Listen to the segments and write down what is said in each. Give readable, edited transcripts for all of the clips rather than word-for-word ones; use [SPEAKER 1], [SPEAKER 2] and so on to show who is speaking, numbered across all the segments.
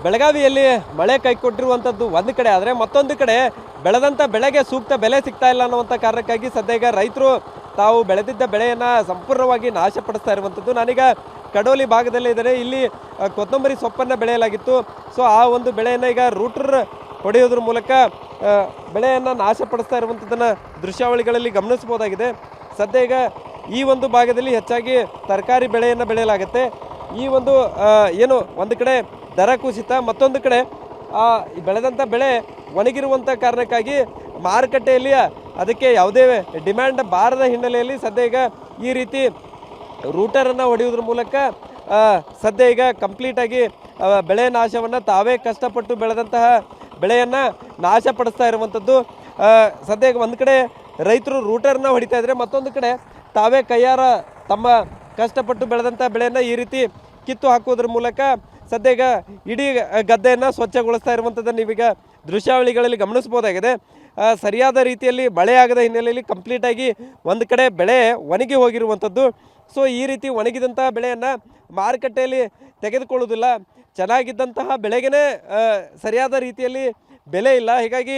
[SPEAKER 1] ಬೆಳಗಾವಿಯಲ್ಲಿ ಮಳೆ ಕೈಕೊಟ್ಟಿರುವಂಥದ್ದು ಒಂದು ಕಡೆ ಆದರೆ ಮತ್ತೊಂದು ಕಡೆ ಬೆಳೆದಂಥ ಬೆಳೆಗೆ ಸೂಕ್ತ ಬೆಲೆ ಸಿಗ್ತಾ ಇಲ್ಲ ಅನ್ನುವಂಥ ಕಾರಣಕ್ಕಾಗಿ ಸದ್ಯ ಈಗ ರೈತರು ತಾವು ಬೆಳೆದಿದ್ದ ಬೆಳೆಯನ್ನು ಸಂಪೂರ್ಣವಾಗಿ ನಾಶಪಡಿಸ್ತಾ ಇರುವಂಥದ್ದು. ನಾನೀಗ ಕಡೋಲಿ ಭಾಗದಲ್ಲಿ ಇದ್ದಾರೆ. ಇಲ್ಲಿ ಕೊತ್ತಂಬರಿ ಸೊಪ್ಪನ್ನು ಬೆಳೆಯಲಾಗಿತ್ತು. ಸೊ ಆ ಒಂದು ಬೆಳೆಯನ್ನು ಈಗ ರೂಟರ್ ಹೊಡೆಯೋದ್ರ ಮೂಲಕ ಬೆಳೆಯನ್ನು ನಾಶಪಡಿಸ್ತಾ ಇರುವಂಥದ್ದನ್ನು ದೃಶ್ಯಾವಳಿಗಳಲ್ಲಿ ಗಮನಿಸ್ಬೋದಾಗಿದೆ. ಸದ್ಯ ಈಗ ಈ ಒಂದು ಭಾಗದಲ್ಲಿ ಹೆಚ್ಚಾಗಿ ತರಕಾರಿ ಬೆಳೆಯನ್ನು ಬೆಳೆಯಲಾಗುತ್ತೆ. ಈ ಒಂದು ಏನು ಒಂದು ಕಡೆ ದರ ಕುಸಿತ, ಮತ್ತೊಂದು ಕಡೆ ಬೆಳೆದಂಥ ಬೆಳೆ ಒಣಗಿರುವಂಥ ಕಾರಣಕ್ಕಾಗಿ ಮಾರುಕಟ್ಟೆಯಲ್ಲಿ ಅದಕ್ಕೆ ಯಾವುದೇ ಡಿಮ್ಯಾಂಡ್ ಬಾರದ ಹಿನ್ನೆಲೆಯಲ್ಲಿ ಸದ್ಯ ಈಗ ಈ ರೀತಿ ರೂಟರನ್ನು ಹೊಡೆಯೋದ್ರ ಮೂಲಕ ಸದ್ಯ ಈಗ ಕಂಪ್ಲೀಟಾಗಿ ಬೆಳೆ ನಾಶವನ್ನು ತಾವೇ ಕಷ್ಟಪಟ್ಟು ಬೆಳೆದಂತಹ ಬೆಳೆಯನ್ನು ನಾಶಪಡಿಸ್ತಾ ಇರುವಂಥದ್ದು. ಸದ್ಯ ಈಗ ಒಂದು ಕಡೆ ರೈತರು ರೂಟರ್ನ ಹೊಡಿತಾ ಇದ್ದಾರೆ, ಮತ್ತೊಂದು ಕಡೆ ತಾವೇ ಕೈಯಾರ ತಮ್ಮ ಕಷ್ಟಪಟ್ಟು ಬೆಳೆದಂಥ ಬೆಳೆಯನ್ನು ಈ ರೀತಿ ಕಿತ್ತು ಹಾಕೋದ್ರ ಮೂಲಕ ಸದ್ಯ ಈಗ ಇಡೀ ಗದ್ದೆಯನ್ನು ಸ್ವಚ್ಛಗೊಳಿಸ್ತಾ ಇರುವಂಥದ್ದನ್ನು ನೀವೀಗ ದೃಶ್ಯಾವಳಿಗಳಲ್ಲಿ ಗಮನಿಸ್ಬೋದಾಗಿದೆ. ಸರಿಯಾದ ರೀತಿಯಲ್ಲಿ ಮಳೆಯಾಗದ ಹಿನ್ನೆಲೆಯಲ್ಲಿ ಕಂಪ್ಲೀಟಾಗಿ ಒಂದು ಕಡೆ ಬೆಳೆ ಒಣಗಿ ಹೋಗಿರುವಂಥದ್ದು. ಸೊ ಈ ರೀತಿ ಒಣಗಿದಂತಹ ಬೆಳೆಯನ್ನು ಮಾರುಕಟ್ಟೆಯಲ್ಲಿ ತೆಗೆದುಕೊಳ್ಳೋದಿಲ್ಲ. ಚೆನ್ನಾಗಿದ್ದಂತಹ ಬೆಳೆಗೇ ಸರಿಯಾದ ರೀತಿಯಲ್ಲಿ ಬೆಲೆ ಇಲ್ಲ. ಹೀಗಾಗಿ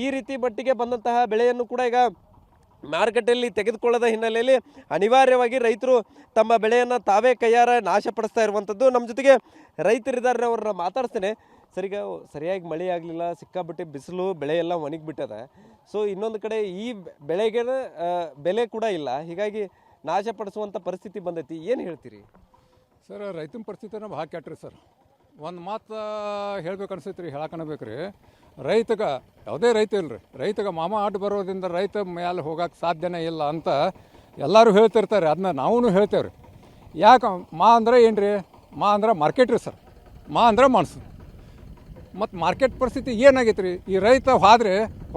[SPEAKER 1] ಈ ರೀತಿ ಮಟ್ಟಿಗೆ ಬಂದಂತಹ ಬೆಳೆಯನ್ನು ಕೂಡ ಈಗ ಮಾರುಕಟ್ಟೆಯಲ್ಲಿ ತೆಗೆದುಕೊಳ್ಳದ ಹಿನ್ನೆಲೆಯಲ್ಲಿ ಅನಿವಾರ್ಯವಾಗಿ ರೈತರು ತಮ್ಮ ಬೆಳೆಯನ್ನು ತಾವೇ ಕೈಯಾರ ನಾಶಪಡಿಸ್ತಾ ಇರುವಂಥದ್ದು. ನಮ್ಮ ಜೊತೆಗೆ ರೈತರಿದ್ದಾರೆ, ಅವ್ರನ್ನ ಮಾತಾಡ್ತೇನೆ. ಸರಿಗ ಸರಿಯಾಗಿ ಮಳೆ ಆಗಲಿಲ್ಲ, ಸಿಕ್ಕಾಬಿಟ್ಟು ಬಿಸಿಲು, ಬೆಳೆ ಎಲ್ಲ ಒಣಗಿಬಿಟ್ಟದ. ಸೊ ಇನ್ನೊಂದು ಕಡೆ ಈ ಬೆಳೆಗೆ ಬೆಲೆ ಕೂಡ ಇಲ್ಲ, ಹೀಗಾಗಿ ನಾಶಪಡಿಸುವಂಥ ಪರಿಸ್ಥಿತಿ ಬಂದೈತಿ. ಏನು ಹೇಳ್ತೀರಿ
[SPEAKER 2] ಸರ್? ರೈತನ ಪರಿಸ್ಥಿತಿನ ಭಾಳ ಕೆಟ್ರಿ ಸರ್. ಒಂದು ಮಾತು ಹೇಳ್ಬೇಕು ಅನ್ಸೈತೆ ರೀ, ಹೇಳಕ್ಕನಬೇಕು ರೀ. ರೈತಗೆ ಯಾವುದೇ ರೈತ ಇಲ್ಲರಿ, ರೈತಗೆ ಮಾಮ ಆಟ ಬರೋದ್ರಿಂದ ರೈತ ಮೇಲೆ ಹೋಗೋಕೆ ಸಾಧ್ಯನೇ ಇಲ್ಲ ಅಂತ ಎಲ್ಲರೂ ಹೇಳ್ತಿರ್ತಾರೆ. ಅದನ್ನ ನಾವು ಹೇಳ್ತೇವೆ ರೀ. ಯಾಕೆ ಮಾ ಅಂದ್ರೆ ಏನು ರೀ? ಮಾ ಅಂದ್ರೆ ಮಾರ್ಕೆಟ್ ರೀ ಸರ್. ಮಾ ಅಂದ್ರೆ ಮನಸ್ಸು. ಮತ್ತು ಮಾರ್ಕೆಟ್ ಪರಿಸ್ಥಿತಿ ಏನಾಗೈತೆ ರೀ? ಈ ರೈತ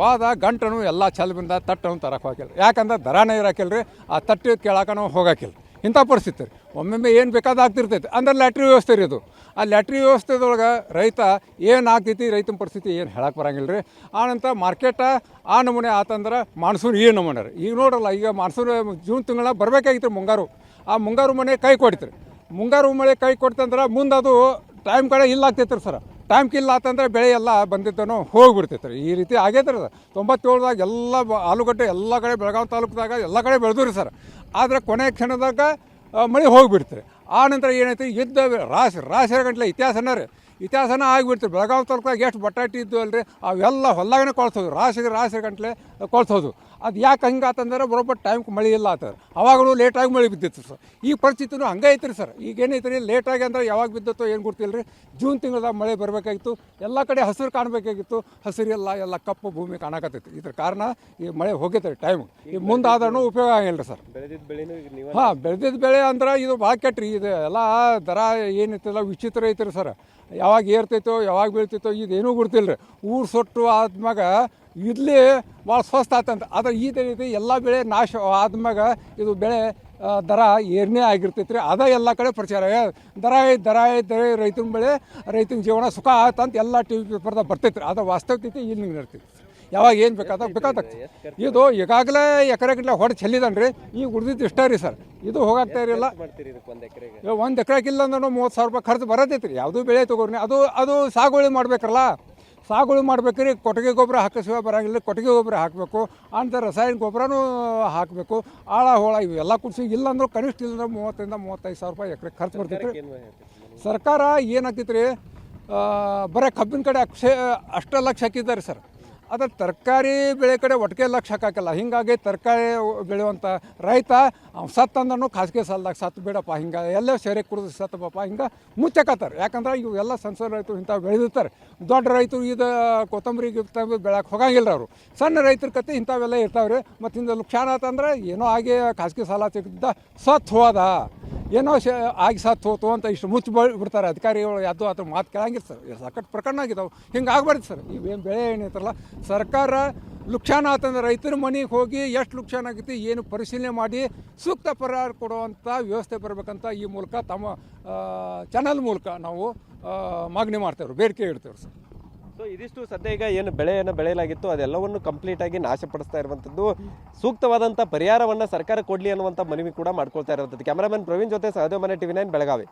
[SPEAKER 2] ಹೋದ ಗಂಟನು ಎಲ್ಲ ಚಲಬಿಂದ ತಟ್ಟನು ತರಕ್ಕೆ ಹೋಗಿಲ್ಲ. ಯಾಕಂದ್ರೆ ದರಾನೇ ಇರಾಕಿಲ್ಲ ರೀ, ಆ ತಟ್ಟು ಕೇಳಕ್ಕನೂ ಹೋಗಾಕಿಲ್ಲ. ಇಂಥ ಪರಿಸ್ಥಿತಿ ರೀ. ಒಮ್ಮೊಮ್ಮೆ ಏನು ಬೇಕಾದ ಆಗ್ತಿರ್ತೈತೆ. ಅಂದ್ರೆ ಲ್ಯಾಟ್ರಿ ವ್ಯವಸ್ಥೆ ರೀ ಇದು. ಆ ಲ್ಯಾಟ್ರಿ ವ್ಯವಸ್ಥೆದೊಳಗೆ ರೈತ ಏನು ಆಗ್ತೈತಿ, ರೈತನ ಪರಿಸ್ಥಿತಿ ಏನು ಹೇಳಕ್ಕೆ ಬರೋಂಗಿಲ್ಲ ರೀ. ಆನಂತರ ಮಾರ್ಕೆಟ ಆ ನಮೂನೆ ಆತಂದ್ರೆ ಮಾನ್ಸೂನ್ ಏನು ನಮೂನೆ ರೀ. ಈಗ ನೋಡಲ್ಲ, ಈಗ ಮಾನ್ಸೂನ್ ಜೂನ್ ತಿಂಗಳ ಬರಬೇಕಾಗಿತ್ತು ಮುಂಗಾರು. ಆ ಮುಂಗಾರು ಮನೆ ಕೈ ಕೊಡ್ತೀರಿ. ಮುಂಗಾರು ಮಳೆ ಕೈ ಕೊಡ್ತಂದ್ರೆ ಮುಂದೆ ಅದು ಟೈಮ್ ಕಡೆ ಇಲ್ಲ ಆಗ್ತೈತೆ ರೀ ಸರ್. ಟೈಮ್ ಕಿಲ್ಲ ಆತಂದ್ರೆ ಬೆಳೆ ಎಲ್ಲ ಬಂದಿದ್ದನೋ ಹೋಗಿಬಿಡ್ತೈತೆ ರೀ. ಈ ರೀತಿ ಆಗೈತೆ ರೀ. 97ದಾಗ ಎಲ್ಲ ಆಲೂಗಡ್ಡೆ ಎಲ್ಲ ಕಡೆ ಬೆಳಗಾವಿ ತಾಲೂಕದಾಗ ಎಲ್ಲ ಕಡೆ ಬೆಳೆದು ರೀ ಸರ್. ಆದರೆ ಕೊನೆ ಕ್ಷಣದಾಗ ಮಳೆ ಹೋಗಿಬಿಡ್ತಾರೆ. ಆ ನಂತರ ಏನೈತಿ, ಯುದ್ಧ ರಾಶಿ ಗಂಟ್ಲೆ ಇತಿಹಾಸನ ರೀ. ಇತಿಹಾಸನ ಆಗಿಬಿಡ್ತೀರಿ. ಬೆಳಗಾವಿ ತಾಲೂಕಾಗ ಎಷ್ಟು ಬಟಾಟಿ ಇದ್ದು ಅಲ್ರಿ, ಅವೆಲ್ಲ ಹೊಲ್ದಾಗನೇ ಕೊಳ್ಸೋದು. ರಾಶಿ ಗಂಟ್ಲೆ ಕೊಳ್ಸೋದು. ಅದು ಯಾಕೆ ಹಂಗೆ ಆತಂದ್ರೆ ಬರೋಬ್ಬರ ಟೈಮ್ಗೆ ಮಳೆ ಇಲ್ಲ ಆತದ. ಅವಾಗಲೂ ಲೇಟಾಗಿ ಮಳೆ ಬಿದ್ದಿತ್ತು ಸರ್. ಈ ಪರಿಸ್ಥಿತಿನೂ ಹಂಗೆ ಐತ್ರಿ ಸರ್. ಈಗ ಏನೈತೆ ರೀ, ಲೇಟಾಗಿ ಅಂದ್ರೆ ಯಾವಾಗ ಬಿದ್ದತ್ತೋ ಏನು ಗೊತ್ತಿಲ್ಲ ರೀ. ಜೂನ್ ತಿಂಗಳದಾಗ ಮಳೆ ಬರಬೇಕಾಗಿತ್ತು. ಎಲ್ಲ ಕಡೆ ಹಸಿರು ಕಾಣಬೇಕಾಗಿತ್ತು. ಹಸಿರೆಲ್ಲ ಎಲ್ಲ ಕಪ್ಪು ಭೂಮಿ ಕಾಣಕತ್ತೈತಿ. ಇದ್ರ ಕಾರಣ ಈ ಮಳೆ ಹೋಗೈತೆ ರೀ ಟೈಮ್. ಈ ಮುಂದಾದ್ರೂ ಉಪಯೋಗ ಆಗಿಲ್ಲ ರೀ ಸರ್. ಬೆಳೆದಿದ್ದ ಬೆಳೆ ಅಂದ್ರೆ ಇದು ಭಾಳ ಕೆಟ್ರಿ. ಇದು ಎಲ್ಲ ದರ ಏನೈತಲ್ಲ ವಿಚಿತ್ರ ಐತ್ರಿ ಸರ್. ಯಾವಾಗ ಏರ್ತೈತೋ ಯಾವಾಗ ಬೀಳ್ತೈತೋ ಇದೇನೂ ಗೊತ್ತಿಲ್ಲ ರೀ. ಊರು ಸೊಟ್ಟು ಆದ್ಮ್ಯಾಗ ಇಲ್ಲಿ ಭಾಳ ಸ್ವಸ್ಥ ಆತಂತ. ಆದರೆ ಈ ರೀತಿ ಎಲ್ಲ ಬೆಳೆ ನಾಶ ಆದ್ಮ್ಯಾಗ ಇದು ಬೆಳೆ ದರ ಏರ್ನೇ ಆಗಿರ್ತೈತೆ ರೀ. ಅದ ಎಲ್ಲ ಕಡೆ ಪ್ರಚಾರ ದರ ರೈತನ ಬೆಳೆ, ರೈತನ ಜೀವನ ಸುಖ ಆತಂತ ಎಲ್ಲ ಟಿ ವಿ ಪೇಪರ್ದಾಗ ಬರ್ತೈತೆ ರೀ. ಅದು ವಾಸ್ತವಿಕತೆ ಇಲ್ಲಿ ಇರ್ತೈತಿ. ಯಾವಾಗ ಏನು ಬೇಕಾಗ್ತದೆ. ಇದು ಈಗಾಗಲೇ ಎಕರೆಗಟ್ಟಲೆ ಹೊಡೆ ಚೆಲ್ಲಿದನ್ರಿ. ಈಗ ಉಳಿದಿದ್ದು ಇಷ್ಟ ರೀ ಸರ್. ಇದು ಹೋಗಾಗ್ತಾ ಇರಲಿಲ್ಲ. ಒಂದು ಎಕರೆಗಿಲ್ಲ ಅಂದ್ರೆ 30,000 ರೂಪಾಯಿ ಖರ್ಚು ಬರೋದೈತೆ ರೀ. ಯಾವುದೂ ಬೆಳೆ ತೊಗೊರಿ. ಅದು ಸಾಗುವಳಿ ಮಾಡ್ಬೇಕಲ್ಲ. ಸಾಗುವಳಿ ಮಾಡ್ಬೇಕ್ರಿ. ಕೊಟ್ಟಿಗೆ ಗೊಬ್ಬರ ಹಾಕಿಸುವ ಬರೋಂಗಿಲ್ಲ. ಕೊಟ್ಟಿಗೆ ಗೊಬ್ಬರ ಹಾಕಬೇಕು. ಆನಂತರ ರಾಸಾಯನಿಕ ಗೊಬ್ಬರನೂ ಹಾಕಬೇಕು. ಆಳ ಹೋಳ ಇವೆಲ್ಲ ಕುಡಿಸಿ ಇಲ್ಲ ಅಂದ್ರೆ ಕನಿಷ್ಠ ಇಲ್ಲ 30,000 ಇಂದ 35,000 ರೂಪಾಯಿ ಎಕರೆ ಖರ್ಚು ಬರ್ತೈತೆ ರೀ. ಸರ್ಕಾರ ಏನಾಗ್ತೈತೆ ರೀ, ಬರೀ ಕಬ್ಬಿನ ಕಡೆ ಅಷ್ಟೇ ಲಕ್ಷ ಹಾಕಿದ್ದಾರೆ ಸರ್. ಆದರೆ ತರಕಾರಿ ಬೆಳೆ ಕಡೆ ಒಟ್ಟಿಗೆ ಲಕ್ಷ ಹಾಕಾಕಲ್ಲ. ಹೀಗಾಗಿ ತರಕಾರಿ ಬೆಳೆಯುವಂಥ ರೈತ ಸತ್ತಂದ್ರೂ ಖಾಸಗಿ ಸಾಲದಾಗ ಸತ್ತು ಬೇಡಪ್ಪ, ಹಿಂಗೆ ಎಲ್ಲೋ ಸೇರೆ ಕುಡಿದು ಸತ್ತಪ್ಪ ಹಿಂಗೆ ಮುಚ್ಚಕತ್ತಾರೆ. ಯಾಕಂದ್ರೆ ಇವೆಲ್ಲ ಸಣ್ಣ ರೈತರು ಇಂಥವು ಬೆಳೆದಿರ್ತಾರೆ. ದೊಡ್ಡ ರೈತರು ಇದು ಕೊತ್ತಂಬರಿ ಬೆಳಕ್ಕೆ ಹೋಗಂಗಿಲ್ಲ ಅವರು. ಸಣ್ಣ ರೈತರ ಕತೆ ಇಂಥವೆಲ್ಲ ಇರ್ತಾವೆ ರೀ. ಮತ್ತು ಹಿಂದೆ ಲುಕ್ಷಾನ ಆತಂದ್ರೆ ಏನೋ ಆಗಿ ಖಾಸಗಿ ಸಾಲ ಸಿಕ್ಕಿದ್ದ ಸತ್ತು ಹೋದ, ಏನೋ ಆಗಿ ಸತ್ತು ಹೋತು ಅಂತ ಇಷ್ಟು ಮುಚ್ಚಿ ಬಿಡ್ತಾರೆ ಅಧಿಕಾರಿಗಳು. ಯಾವುದು ಅದ್ರ ಮಾತು ಕೇಳಂಗಿಲ್ಲ ಸರ್. ಸಾಕಷ್ಟು ಪ್ರಕರಣ ಆಗಿದ್ದಾವೆ. ಹಿಂಗೆ ಆಗ್ಬಾರ್ದು ಸರ್. ಇವೇನು ಬೆಳೆ ಏನೈತಲ್ಲ, ಸರ್ಕಾರ ಲುಕ್ಷಾನ ಆತಂದ್ರೆ ರೈತರ ಮನೆಗೆ ಹೋಗಿ ಎಷ್ಟು ಲುಕ್ಷಾನ ಆಗೈತಿ ಏನು ಪರಿಶೀಲನೆ ಮಾಡಿ ಸೂಕ್ತ ಪರಿಹಾರ ಕೊಡುವಂಥ ವ್ಯವಸ್ಥೆ ಬರಬೇಕಂತ ಈ ಮೂಲಕ ತಮ್ಮ ಚಾನಲ್ ಮೂಲಕ ನಾವು ಮಾಗಣಿ ಮಾಡ್ತೇವೆ, ಬೇಡಿಕೆ ಇಡ್ತೇವೆ ಸರ್.
[SPEAKER 1] ಸೊ ಇದಿಷ್ಟು ಸದ್ಯ ಈಗ ಏನು ಬೆಳೆಯನ್ನು ಬೆಳೆಯಲಾಗಿತ್ತು ಅದೆಲ್ಲವನ್ನು ಕಂಪ್ಲೀಟಾಗಿ ನಾಶಪಡಿಸ್ತಾ ಇರುವಂಥದ್ದು. ಸೂಕ್ತವಾದಂಥ ಪರಿಹಾರವನ್ನು ಸರ್ಕಾರ ಕೊಡಲಿ ಅನ್ನುವಂಥ ಮನವಿ ಕೂಡ ಮಾಡ್ಕೊಳ್ತಾ ಇರುವಂಥದ್ದು. ಕ್ಯಾಮರಾಮನ್ ಪ್ರವೀಣ್ ಜೊತೆ ಸಹದೇವ್ ಮನೆ TV9 ಬೆಳಗಾವಿ.